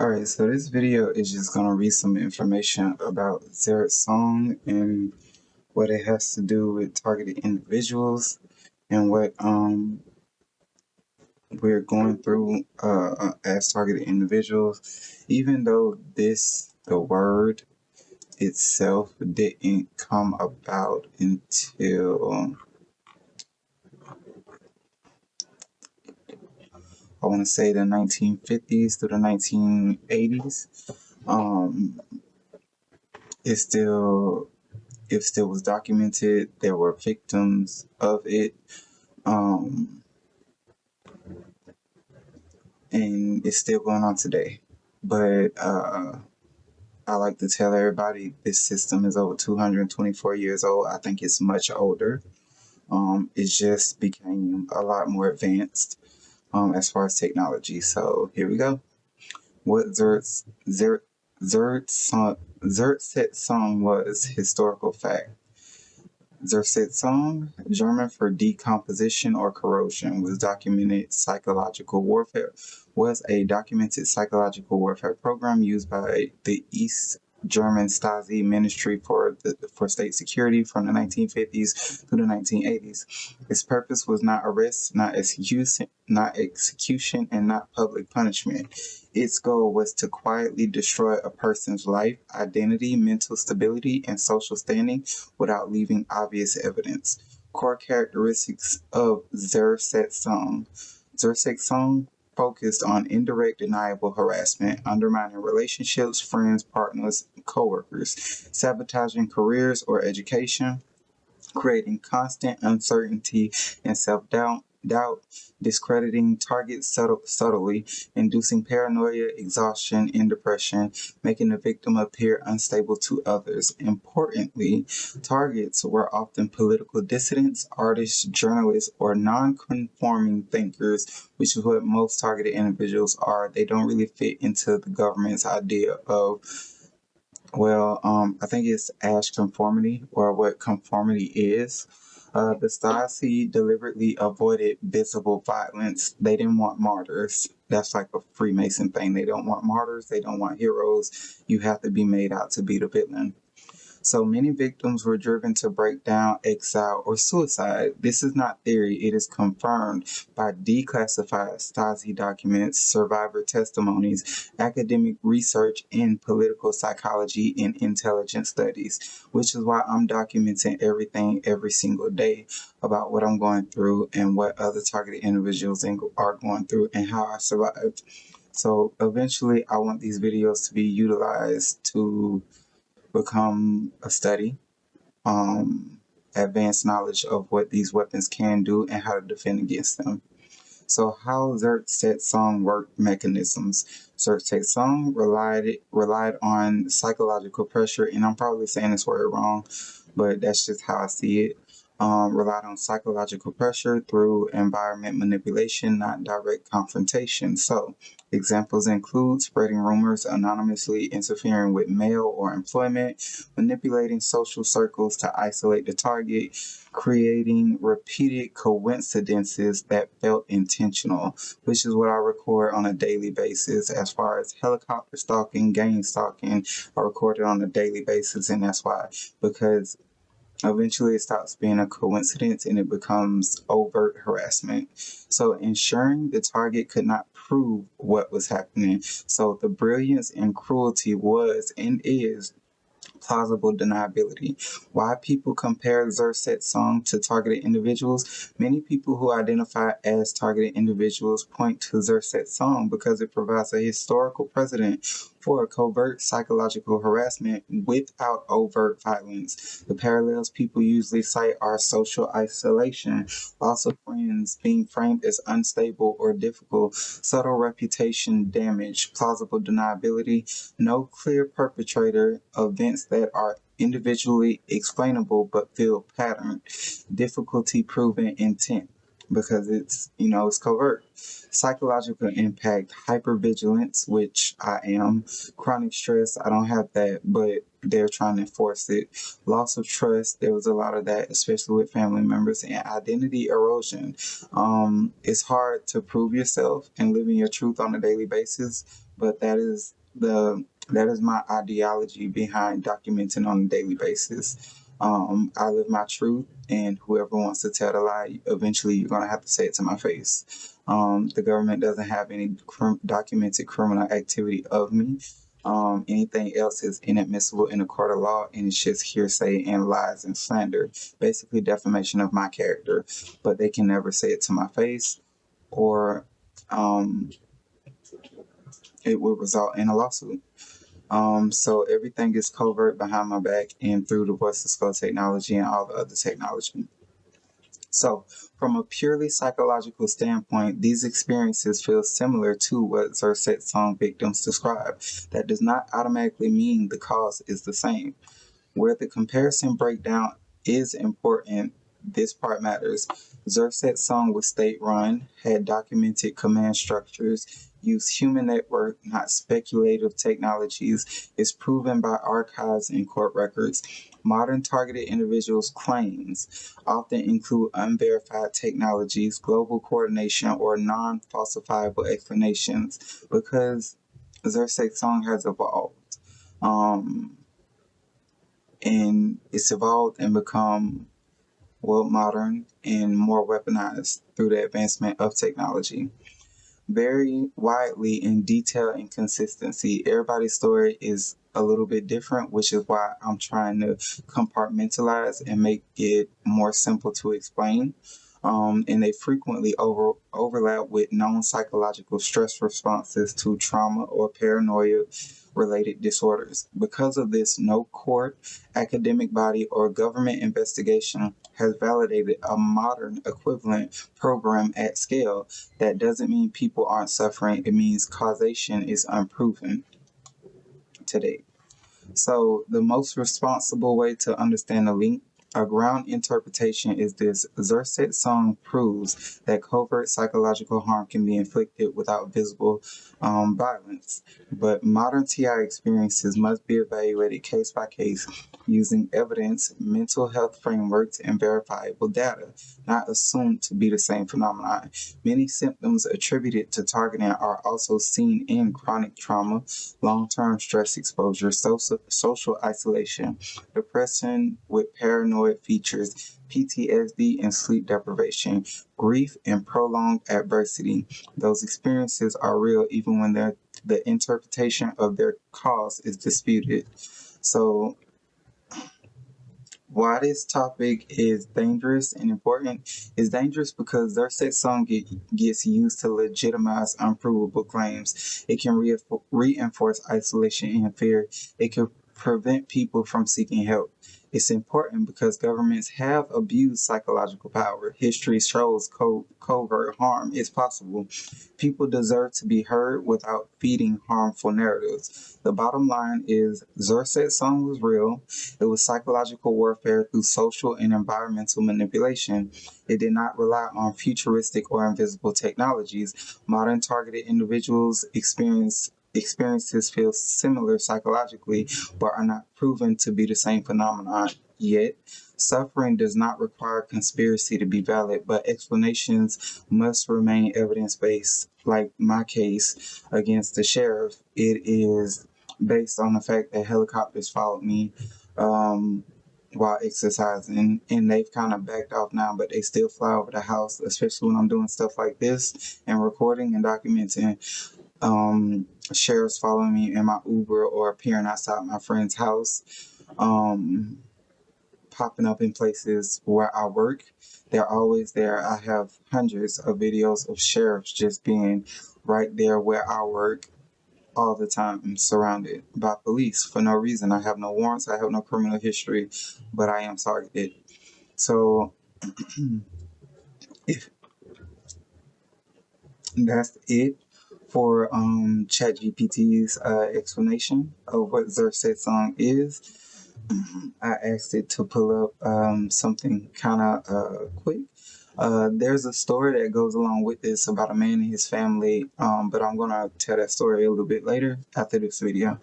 Alright, so this video is just going to read some information about Zersetzung and what it has to do with targeted individuals and what we're going through as targeted individuals. Even though the word itself didn't come about until, I want to say, the 1950s to the 1980s. It still was documented. There were victims of it, and it's still going on today. But I like to tell everybody this system is over 224 years old. I think it's much older. It just became a lot more advanced as far as technology. So here we go. What Zersetzung was historical fact. Zersetzung, German for decomposition or corrosion, was a documented psychological warfare program used by the East German Stasi Ministry for State Security from the 1950s to the 1980s. Its purpose was not arrest, not execution, and not public punishment. Its goal was to quietly destroy a person's life, identity, mental stability, and social standing without leaving obvious evidence. Core characteristics of Zersetzung. Zersetzung focused on indirect deniable harassment, undermining relationships, friends, partners, coworkers, sabotaging careers or education, creating constant uncertainty and self-doubt, discrediting targets subtly, inducing paranoia, exhaustion, and depression, making the victim appear unstable to others. Importantly, targets were often political dissidents, artists, journalists, or nonconforming thinkers, which is what most targeted individuals are. They don't really fit into the government's idea of, I think it's Ash conformity, or what conformity is. The Stasi deliberately avoided visible violence. They didn't want martyrs. That's like a Freemason thing. They don't want martyrs. They don't want heroes. You have to be made out to be the villain. So many victims were driven to break down, exile, or suicide. This is not theory. It is confirmed by declassified Stasi documents, survivor testimonies, academic research in political psychology and intelligence studies, which is why I'm documenting everything every single day about what I'm going through and what other targeted individuals are going through and how I survived. So eventually I want these videos to be utilized to become a study, advanced knowledge of what these weapons can do and how to defend against them. So how Zersetzung work mechanisms. Zersetzung relied on psychological pressure, and I'm probably saying this word wrong, but that's just how I see it. Relied on psychological pressure through environment manipulation, not direct confrontation. So examples include spreading rumors anonymously, interfering with mail or employment, manipulating social circles to isolate the target, creating repeated coincidences that felt intentional, which is what I record on a daily basis. As far as helicopter stalking, gang stalking, I record it on a daily basis, and that's why, because eventually it stops being a coincidence and it becomes overt harassment. So ensuring the target could not prove what was happening. So the brilliance and cruelty was and is plausible deniability. Why people compare Zersetzung to targeted individuals? Many people who identify as targeted individuals point to Zersetzung because it provides a historical precedent for covert psychological harassment without overt violence. The parallels people usually cite are social isolation, loss of friends, being framed as unstable or difficult, subtle reputation damage, plausible deniability, no clear perpetrator, events that are individually explainable but feel patterned, difficulty proving intent. because it's covert. Psychological impact, hypervigilance, which I am. Chronic stress, I don't have that, but they're trying to enforce it. Loss of trust, there was a lot of that, especially with family members. And identity erosion. It's hard to prove yourself and living your truth on a daily basis, but that is my ideology behind documenting on a daily basis. I live my truth, and whoever wants to tell the lie, eventually you're going to have to say it to my face. The government doesn't have any documented criminal activity of me. Anything else is inadmissible in a court of law, and it's just hearsay and lies and slander, basically defamation of my character. But they can never say it to my face, or um, it will result in a lawsuit. So everything is covert behind my back and through the voice of skull technology and all the other technology. So, from a purely psychological standpoint, these experiences feel similar to what Zersetzung victims describe. That does not automatically mean the cause is the same. Where the comparison breakdown is important, this part matters. Zersetzung was state-run, had documented command structures, used human network, not speculative technologies, is proven by archives and court records. Modern targeted individuals' claims often include unverified technologies, global coordination, or non-falsifiable explanations because Zersetzung has evolved. And it's evolved and become modern and more weaponized through the advancement of technology. Vary widely in detail and consistency. Everybody's story is a little bit different, which is why I'm trying to compartmentalize and make it more simple to explain. And they frequently overlap with known psychological stress responses to trauma or paranoia related disorders. Because of this, no court, academic body, or government investigation has validated a modern equivalent program at scale. That doesn't mean people aren't suffering, it means causation is unproven today. So, the most responsible way to understand the link, a ground interpretation is this: Zersetzung proves that covert psychological harm can be inflicted without visible violence, but modern TI experiences must be evaluated case by case using evidence, mental health frameworks, and verifiable data, not assumed to be the same phenomenon. Many symptoms attributed to targeting are also seen in chronic trauma, long-term stress exposure, social isolation, depression with paranoid features, PTSD, and sleep deprivation, grief, and prolonged adversity. Those experiences are real even when the interpretation of their cause is disputed. So, why this topic is dangerous and important is dangerous because Zersetzung gets used to legitimize unprovable claims. It can reinforce isolation and fear. It can prevent people from seeking help. It's important because governments have abused psychological power. History shows covert harm is possible. People deserve to be heard without feeding harmful narratives. The bottom line is Zersetzung was real. It was psychological warfare through social and environmental manipulation. It did not rely on futuristic or invisible technologies. Modern targeted individuals experiences feel similar psychologically, but are not proven to be the same phenomenon yet. Suffering does not require conspiracy to be valid, but explanations must remain evidence-based. Like my case against the sheriff, it is based on the fact that helicopters followed me while exercising, and they've kind of backed off now, but they still fly over the house, especially when I'm doing stuff like this and recording and documenting. Sheriffs following me in my Uber or appearing outside my friend's house, popping up in places where I work. They're always there. I have hundreds of videos of sheriffs just being right there where I work all the time, surrounded by police for no reason. I have no warrants, I have no criminal history, but I am targeted. So if that's it for ChatGPT's explanation of what Zersetzung is. I asked it to pull up something kind of quick. There's a story that goes along with this about a man and his family, but I'm gonna tell that story a little bit later after this video.